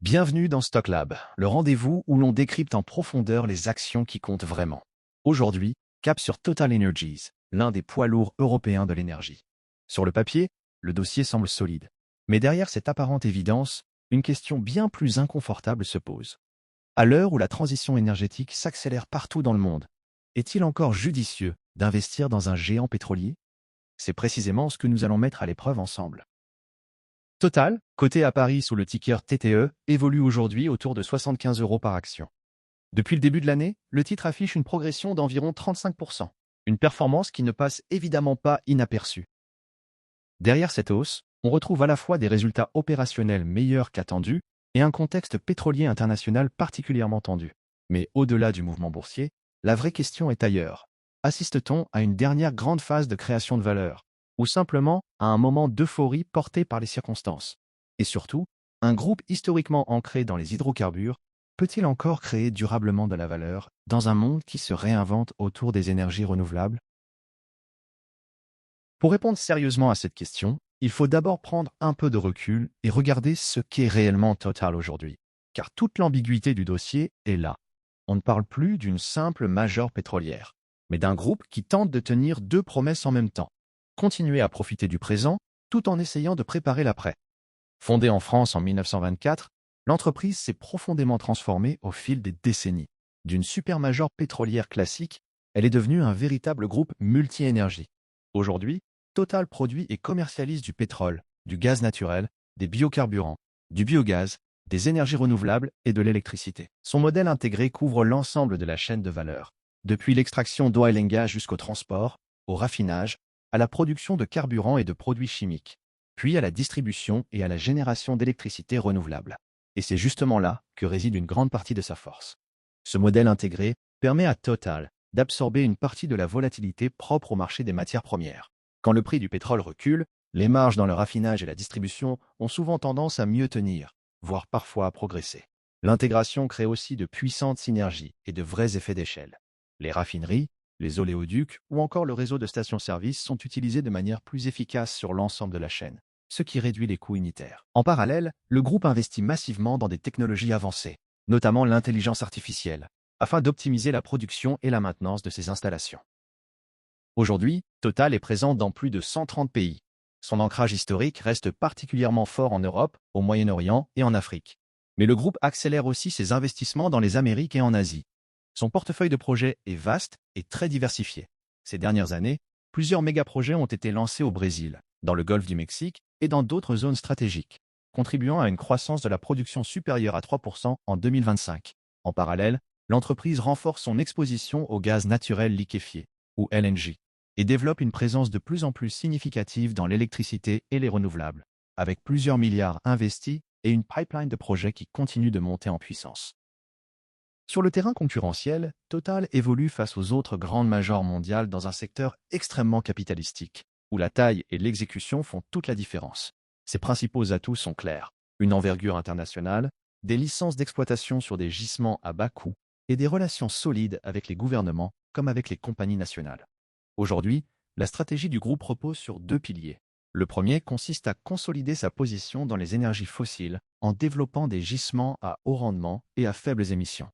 Bienvenue dans Stock Lab, le rendez-vous où l'on décrypte en profondeur les actions qui comptent vraiment. Aujourd'hui, cap sur Total Energies, l'un des poids lourds européens de l'énergie. Sur le papier, le dossier semble solide. Mais derrière cette apparente évidence, une question bien plus inconfortable se pose. À l'heure où la transition énergétique s'accélère partout dans le monde, est-il encore judicieux d'investir dans un géant pétrolier? C'est précisément ce que nous allons mettre à l'épreuve ensemble. Total, coté à Paris sous le ticker TTE, évolue aujourd'hui autour de 75 euros par action. Depuis le début de l'année, le titre affiche une progression d'environ 35%, une performance qui ne passe évidemment pas inaperçue. Derrière cette hausse, on retrouve à la fois des résultats opérationnels meilleurs qu'attendus et un contexte pétrolier international particulièrement tendu. Mais au-delà du mouvement boursier, la vraie question est ailleurs. Assiste-t-on à une dernière grande phase de création de valeur, ou simplement à un moment d'euphorie porté par les circonstances? Et surtout, un groupe historiquement ancré dans les hydrocarbures peut-il encore créer durablement de la valeur dans un monde qui se réinvente autour des énergies renouvelables? Pour répondre sérieusement à cette question, il faut d'abord prendre un peu de recul et regarder ce qu'est réellement Total aujourd'hui. Car toute l'ambiguïté du dossier est là. On ne parle plus d'une simple major pétrolière, mais d'un groupe qui tente de tenir deux promesses en même temps. Continuer à profiter du présent tout en essayant de préparer l'après. Fondée en France en 1924, l'entreprise s'est profondément transformée au fil des décennies. D'une supermajor pétrolière classique, elle est devenue un véritable groupe multi-énergie. Aujourd'hui, Total produit et commercialise du pétrole, du gaz naturel, des biocarburants, du biogaz, des énergies renouvelables et de l'électricité. Son modèle intégré couvre l'ensemble de la chaîne de valeur, depuis l'extraction d'oil and gas jusqu'au transport, au raffinage, à la production de carburants et de produits chimiques, puis à la distribution et à la génération d'électricité renouvelable. Et c'est justement là que réside une grande partie de sa force. Ce modèle intégré permet à Total d'absorber une partie de la volatilité propre au marché des matières premières. Quand le prix du pétrole recule, les marges dans le raffinage et la distribution ont souvent tendance à mieux tenir, voire parfois à progresser. L'intégration crée aussi de puissantes synergies et de vrais effets d'échelle. Les raffineries, les oléoducs ou encore le réseau de stations-service sont utilisés de manière plus efficace sur l'ensemble de la chaîne, ce qui réduit les coûts unitaires. En parallèle, le groupe investit massivement dans des technologies avancées, notamment l'intelligence artificielle, afin d'optimiser la production et la maintenance de ses installations. Aujourd'hui, Total est présent dans plus de 130 pays. Son ancrage historique reste particulièrement fort en Europe, au Moyen-Orient et en Afrique. Mais le groupe accélère aussi ses investissements dans les Amériques et en Asie. Son portefeuille de projets est vaste et très diversifié. Ces dernières années, plusieurs méga-projets ont été lancés au Brésil, dans le golfe du Mexique et dans d'autres zones stratégiques, contribuant à une croissance de la production supérieure à 3% en 2025. En parallèle, l'entreprise renforce son exposition au gaz naturel liquéfié, ou LNG, et développe une présence de plus en plus significative dans l'électricité et les renouvelables, avec plusieurs milliards investis et une pipeline de projets qui continue de monter en puissance. Sur le terrain concurrentiel, Total évolue face aux autres grandes majors mondiales dans un secteur extrêmement capitalistique, où la taille et l'exécution font toute la différence. Ses principaux atouts sont clairs: une envergure internationale, des licences d'exploitation sur des gisements à bas coût et des relations solides avec les gouvernements comme avec les compagnies nationales. Aujourd'hui, la stratégie du groupe repose sur deux piliers. Le premier consiste à consolider sa position dans les énergies fossiles en développant des gisements à haut rendement et à faibles émissions.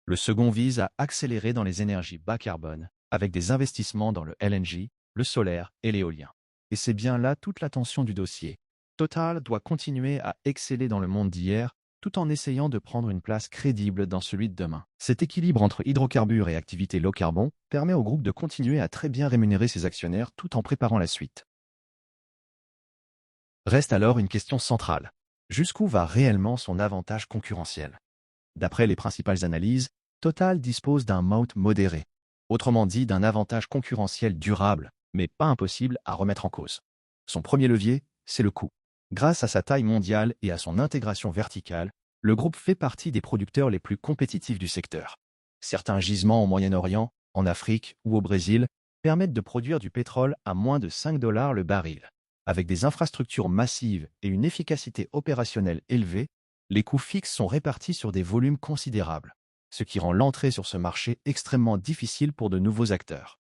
Le second vise à accélérer dans les énergies bas carbone, avec des investissements dans le LNG, le solaire et l'éolien. Et c'est bien là toute l'attention du dossier. Total doit continuer à exceller dans le monde d'hier, tout en essayant de prendre une place crédible dans celui de demain. Cet équilibre entre hydrocarbures et activités low carbone permet au groupe de continuer à très bien rémunérer ses actionnaires tout en préparant la suite. Reste alors une question centrale. Jusqu'où va réellement son avantage concurrentiel? D'après les principales analyses, Total dispose d'un moat modéré, autrement dit d'un avantage concurrentiel durable, mais pas impossible à remettre en cause. Son premier levier, c'est le coût. Grâce à sa taille mondiale et à son intégration verticale, le groupe fait partie des producteurs les plus compétitifs du secteur. Certains gisements au Moyen-Orient, en Afrique ou au Brésil permettent de produire du pétrole à moins de 5 dollars le baril. Avec des infrastructures massives et une efficacité opérationnelle élevée, les coûts fixes sont répartis sur des volumes considérables, ce qui rend l'entrée sur ce marché extrêmement difficile pour de nouveaux acteurs.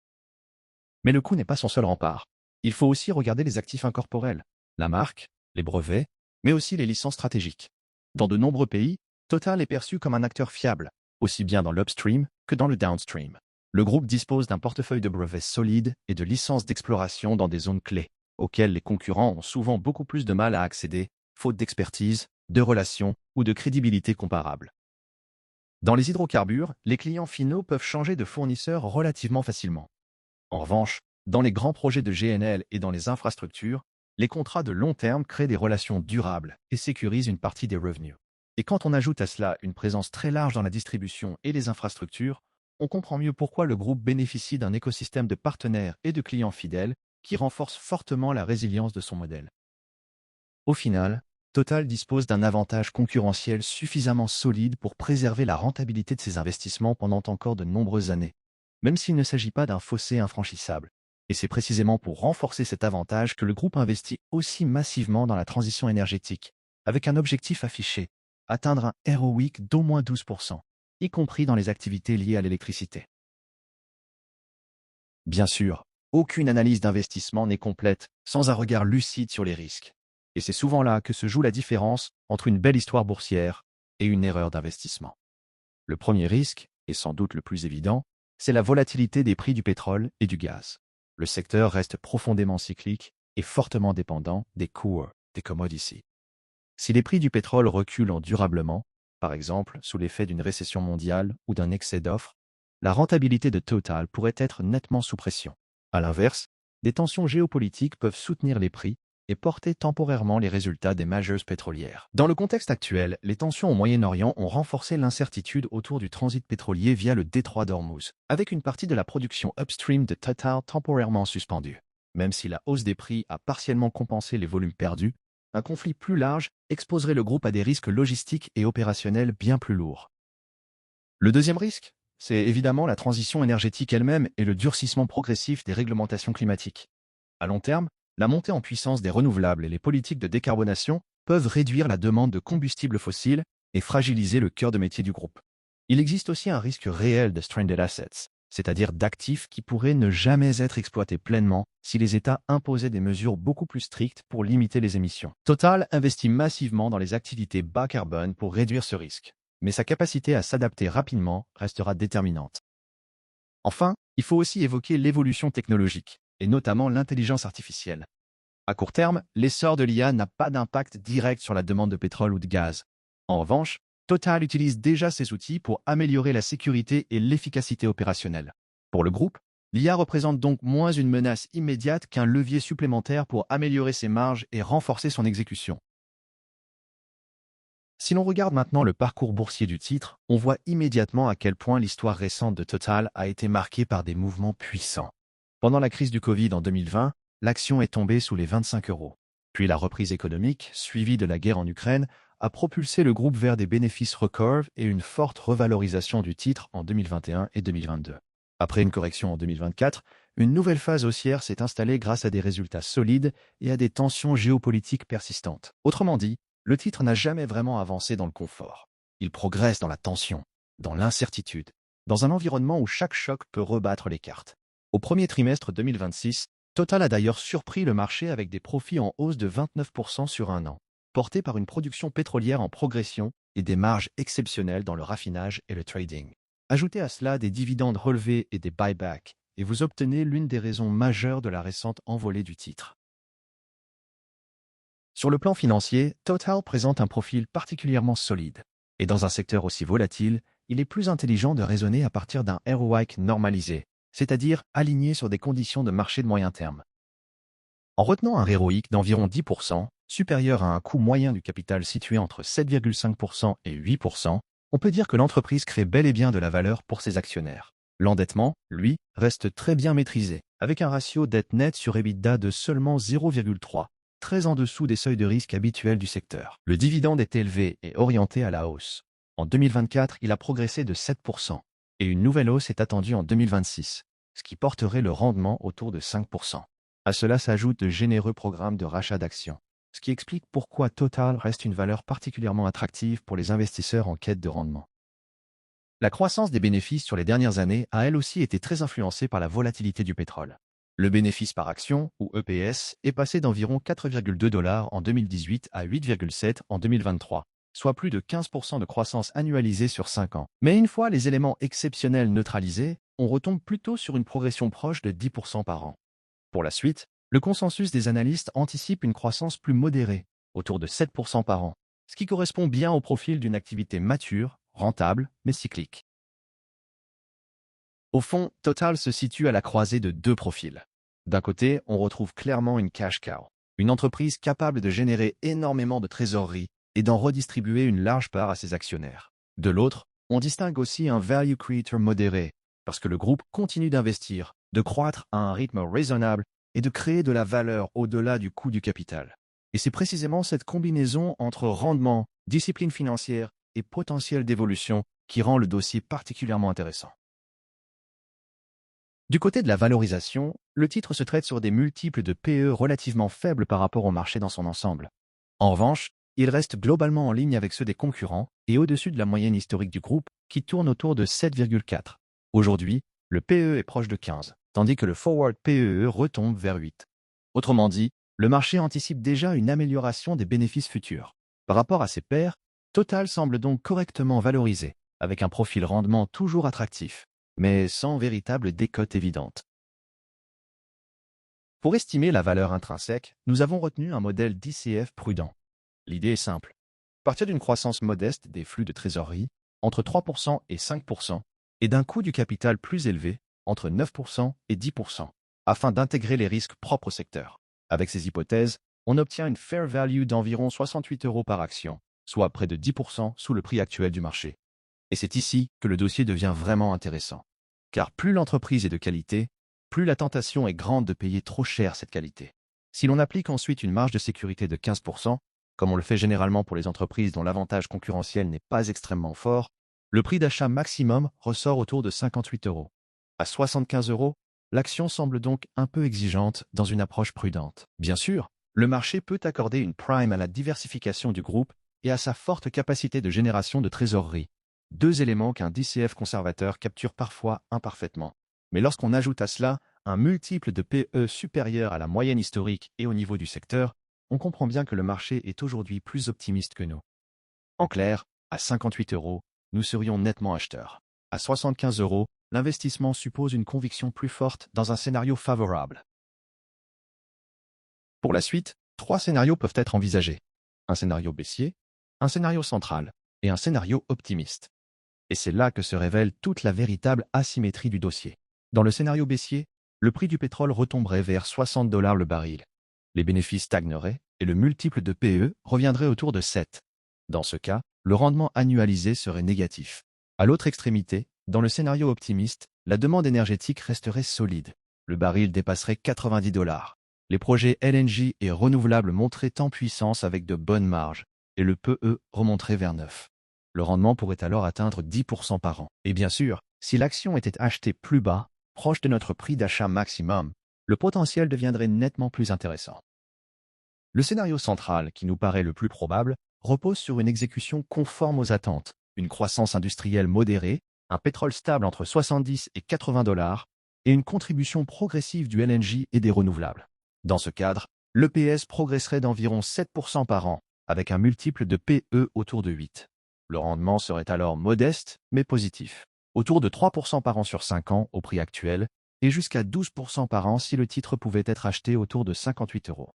Mais le coût n'est pas son seul rempart. Il faut aussi regarder les actifs incorporels, la marque, les brevets, mais aussi les licences stratégiques. Dans de nombreux pays, Total est perçu comme un acteur fiable, aussi bien dans l'upstream que dans le downstream. Le groupe dispose d'un portefeuille de brevets solide et de licences d'exploration dans des zones clés, auxquelles les concurrents ont souvent beaucoup plus de mal à accéder, faute d'expertise, de relations ou de crédibilité comparable. Dans les hydrocarbures, les clients finaux peuvent changer de fournisseur relativement facilement. En revanche, dans les grands projets de GNL et dans les infrastructures, les contrats de long terme créent des relations durables et sécurisent une partie des revenus. Et quand on ajoute à cela une présence très large dans la distribution et les infrastructures, on comprend mieux pourquoi le groupe bénéficie d'un écosystème de partenaires et de clients fidèles qui renforce fortement la résilience de son modèle. Au final, Total dispose d'un avantage concurrentiel suffisamment solide pour préserver la rentabilité de ses investissements pendant encore de nombreuses années, même s'il ne s'agit pas d'un fossé infranchissable. Et c'est précisément pour renforcer cet avantage que le groupe investit aussi massivement dans la transition énergétique, avec un objectif affiché, atteindre un ROIC d'au moins 12%, y compris dans les activités liées à l'électricité. Bien sûr, aucune analyse d'investissement n'est complète sans un regard lucide sur les risques. Et c'est souvent là que se joue la différence entre une belle histoire boursière et une erreur d'investissement. Le premier risque, et sans doute le plus évident, c'est la volatilité des prix du pétrole et du gaz. Le secteur reste profondément cyclique et fortement dépendant des cours des commodities. Si les prix du pétrole reculent durablement, par exemple sous l'effet d'une récession mondiale ou d'un excès d'offres, la rentabilité de Total pourrait être nettement sous pression. À l'inverse, des tensions géopolitiques peuvent soutenir les prix et porter temporairement les résultats des majors pétrolières. Dans le contexte actuel, les tensions au Moyen-Orient ont renforcé l'incertitude autour du transit pétrolier via le détroit d'Ormuz, avec une partie de la production upstream de Total temporairement suspendue. Même si la hausse des prix a partiellement compensé les volumes perdus, un conflit plus large exposerait le groupe à des risques logistiques et opérationnels bien plus lourds. Le deuxième risque, c'est évidemment la transition énergétique elle-même et le durcissement progressif des réglementations climatiques. À long terme, la montée en puissance des renouvelables et les politiques de décarbonation peuvent réduire la demande de combustibles fossiles et fragiliser le cœur de métier du groupe. Il existe aussi un risque réel de stranded assets, c'est-à-dire d'actifs qui pourraient ne jamais être exploités pleinement si les États imposaient des mesures beaucoup plus strictes pour limiter les émissions. Total investit massivement dans les activités bas carbone pour réduire ce risque, mais sa capacité à s'adapter rapidement restera déterminante. Enfin, il faut aussi évoquer l'évolution technologique, et notamment l'intelligence artificielle. À court terme, l'essor de l'IA n'a pas d'impact direct sur la demande de pétrole ou de gaz. En revanche, Total utilise déjà ces outils pour améliorer la sécurité et l'efficacité opérationnelle. Pour le groupe, l'IA représente donc moins une menace immédiate qu'un levier supplémentaire pour améliorer ses marges et renforcer son exécution. Si l'on regarde maintenant le parcours boursier du titre, on voit immédiatement à quel point l'histoire récente de Total a été marquée par des mouvements puissants. Pendant la crise du Covid en 2020, l'action est tombée sous les 25 euros. Puis la reprise économique, suivie de la guerre en Ukraine, a propulsé le groupe vers des bénéfices records et une forte revalorisation du titre en 2021 et 2022. Après une correction en 2024, une nouvelle phase haussière s'est installée grâce à des résultats solides et à des tensions géopolitiques persistantes. Autrement dit, le titre n'a jamais vraiment avancé dans le confort. Il progresse dans la tension, dans l'incertitude, dans un environnement où chaque choc peut rebattre les cartes. Au premier trimestre 2026, Total a d'ailleurs surpris le marché avec des profits en hausse de 29% sur un an, portés par une production pétrolière en progression et des marges exceptionnelles dans le raffinage et le trading. Ajoutez à cela des dividendes relevés et des buybacks, et vous obtenez l'une des raisons majeures de la récente envolée du titre. Sur le plan financier, Total présente un profil particulièrement solide. Et dans un secteur aussi volatile, il est plus intelligent de raisonner à partir d'un ROIC normalisé, c'est-à-dire aligné sur des conditions de marché de moyen terme. En retenant un ROIC d'environ 10%, supérieur à un coût moyen du capital situé entre 7,5% et 8%, on peut dire que l'entreprise crée bel et bien de la valeur pour ses actionnaires. L'endettement, lui, reste très bien maîtrisé, avec un ratio dette nette sur EBITDA de seulement 0,3, très en dessous des seuils de risque habituels du secteur. Le dividende est élevé et orienté à la hausse. En 2024, il a progressé de 7%, et une nouvelle hausse est attendue en 2026, ce qui porterait le rendement autour de 5%. À cela s'ajoutent de généreux programmes de rachat d'actions, ce qui explique pourquoi Total reste une valeur particulièrement attractive pour les investisseurs en quête de rendement. La croissance des bénéfices sur les dernières années a elle aussi été très influencée par la volatilité du pétrole. Le bénéfice par action, ou EPS, est passé d'environ 4,2 $ en 2018 à 8,7 en 2023, soit plus de 15% de croissance annualisée sur 5 ans. Mais une fois les éléments exceptionnels neutralisés, on retombe plutôt sur une progression proche de 10% par an. Pour la suite, le consensus des analystes anticipe une croissance plus modérée, autour de 7% par an, ce qui correspond bien au profil d'une activité mature, rentable, mais cyclique. Au fond, Total se situe à la croisée de deux profils. D'un côté, on retrouve clairement une cash cow, une entreprise capable de générer énormément de trésorerie et d'en redistribuer une large part à ses actionnaires. De l'autre, on distingue aussi un value creator modéré, parce que le groupe continue d'investir, de croître à un rythme raisonnable et de créer de la valeur au-delà du coût du capital. Et c'est précisément cette combinaison entre rendement, discipline financière et potentiel d'évolution qui rend le dossier particulièrement intéressant. Du côté de la valorisation, le titre se traite sur des multiples de PE relativement faibles par rapport au marché dans son ensemble. En revanche, il reste globalement en ligne avec ceux des concurrents et au-dessus de la moyenne historique du groupe qui tourne autour de 7,4. Aujourd'hui, le PE est proche de 15, tandis que le forward PE retombe vers 8. Autrement dit, le marché anticipe déjà une amélioration des bénéfices futurs. Par rapport à ses pairs, Total semble donc correctement valorisé, avec un profil rendement toujours attractif, mais sans véritable décote évidente. Pour estimer la valeur intrinsèque, nous avons retenu un modèle d'ICF prudent. L'idée est simple. Partir d'une croissance modeste des flux de trésorerie, entre 3% et 5%, et d'un coût du capital plus élevé, entre 9% et 10%, afin d'intégrer les risques propres au secteur. Avec ces hypothèses, on obtient une fair value d'environ 68 € par action, soit près de 10% sous le prix actuel du marché. Et c'est ici que le dossier devient vraiment intéressant. Car plus l'entreprise est de qualité, plus la tentation est grande de payer trop cher cette qualité. Si l'on applique ensuite une marge de sécurité de 15%, comme on le fait généralement pour les entreprises dont l'avantage concurrentiel n'est pas extrêmement fort, le prix d'achat maximum ressort autour de 58 €. À 75 €, l'action semble donc un peu exigeante dans une approche prudente. Bien sûr, le marché peut accorder une prime à la diversification du groupe et à sa forte capacité de génération de trésorerie. Deux éléments qu'un DCF conservateur capture parfois imparfaitement. Mais lorsqu'on ajoute à cela un multiple de PE supérieur à la moyenne historique et au niveau du secteur, on comprend bien que le marché est aujourd'hui plus optimiste que nous. En clair, à 58 €, nous serions nettement acheteurs. À 75 €, l'investissement suppose une conviction plus forte dans un scénario favorable. Pour la suite, trois scénarios peuvent être envisagés. Un scénario baissier, un scénario central et un scénario optimiste. Et c'est là que se révèle toute la véritable asymétrie du dossier. Dans le scénario baissier, le prix du pétrole retomberait vers 60 $ le baril. Les bénéfices stagneraient et le multiple de PE reviendrait autour de 7. Dans ce cas, le rendement annualisé serait négatif. À l'autre extrémité, dans le scénario optimiste, la demande énergétique resterait solide. Le baril dépasserait 90 $. Les projets LNG et renouvelables monteraient en puissance avec de bonnes marges, et le PE remonterait vers 9. Le rendement pourrait alors atteindre 10% par an. Et bien sûr, si l'action était achetée plus bas, proche de notre prix d'achat maximum, le potentiel deviendrait nettement plus intéressant. Le scénario central, qui nous paraît le plus probable, repose sur une exécution conforme aux attentes, une croissance industrielle modérée, un pétrole stable entre 70 et 80 $ et une contribution progressive du LNG et des renouvelables. Dans ce cadre, l'EPS progresserait d'environ 7% par an, avec un multiple de PE autour de 8. Le rendement serait alors modeste, mais positif, autour de 3% par an sur 5 ans au prix actuel, et jusqu'à 12% par an si le titre pouvait être acheté autour de 58 €.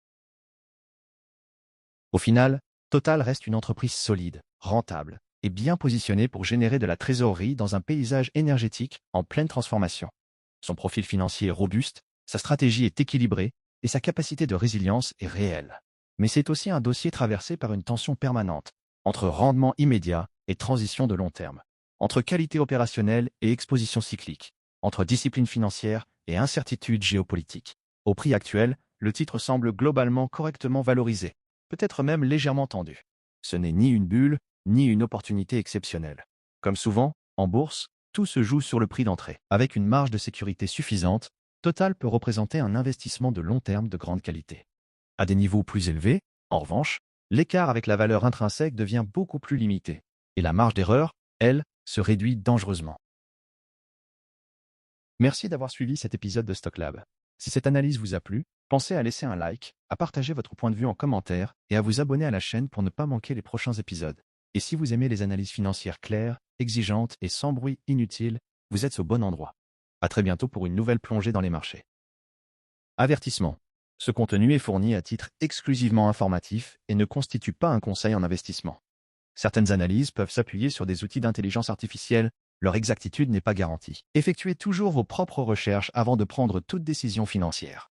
Au final, Total reste une entreprise solide, rentable et bien positionnée pour générer de la trésorerie dans un paysage énergétique en pleine transformation. Son profil financier est robuste, sa stratégie est équilibrée et sa capacité de résilience est réelle. Mais c'est aussi un dossier traversé par une tension permanente, entre rendement immédiat et transition de long terme, entre qualité opérationnelle et exposition cyclique, entre discipline financière et incertitude géopolitique. Au prix actuel, le titre semble globalement correctement valorisé, peut-être même légèrement tendu. Ce n'est ni une bulle, ni une opportunité exceptionnelle. Comme souvent, en bourse, tout se joue sur le prix d'entrée. Avec une marge de sécurité suffisante, Total peut représenter un investissement de long terme de grande qualité. À des niveaux plus élevés, en revanche, l'écart avec la valeur intrinsèque devient beaucoup plus limité, et la marge d'erreur, elle, se réduit dangereusement. Merci d'avoir suivi cet épisode de Stocklab. Si cette analyse vous a plu, pensez à laisser un like, à partager votre point de vue en commentaire et à vous abonner à la chaîne pour ne pas manquer les prochains épisodes. Et si vous aimez les analyses financières claires, exigeantes et sans bruit inutile, vous êtes au bon endroit. À très bientôt pour une nouvelle plongée dans les marchés. Avertissement. Ce contenu est fourni à titre exclusivement informatif et ne constitue pas un conseil en investissement. Certaines analyses peuvent s'appuyer sur des outils d'intelligence artificielle. Leur exactitude n'est pas garantie. Effectuez toujours vos propres recherches avant de prendre toute décision financière.